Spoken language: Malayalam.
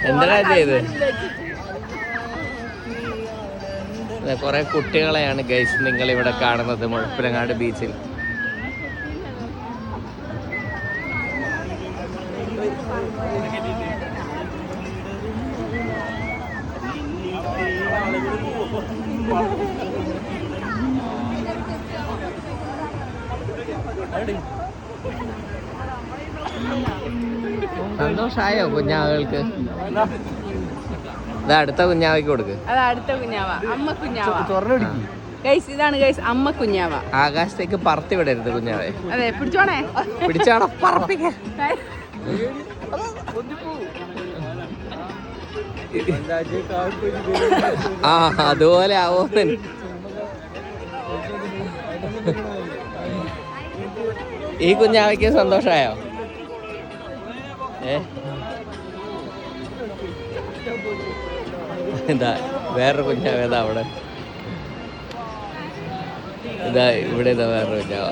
എന്താ ചെയ്ത് കുറെ കുട്ടികളെയാണ് ഗൈസ് നിങ്ങൾ ഇവിടെ കാണുന്നത് മുഴപ്പിലങ്ങാട് ബീച്ചിൽ. സന്തോഷായോ കുഞ്ഞാവകൾക്ക്? ഇത് അടുത്ത കുഞ്ഞാവയ്ക്ക് കൊടുക്ക്. അത് അടുത്ത കുഞ്ഞാവ, അമ്മ കുഞ്ഞാവ. ഗൈസ് ഇതാണ് ഗൈസ് അമ്മ കുഞ്ഞാവ. ആകാശത്തേക്ക് പറത്തി വിടരുത് കുഞ്ഞാവേ. അതെ പിടിച്ചോണേ, പിടിച്ചാണോ പറപ്പിക്ക. ആ അതുപോലെ ആവോ. ഈ കുഞ്ഞാവയ്ക്ക് സന്തോഷായോ? ഇതാ വേറൊരു കുഞ്ഞാവേതാ അവിടെ. ഇതാ ഇവിടെ ഇതാ വേറൊരു കുഞ്ഞാവ.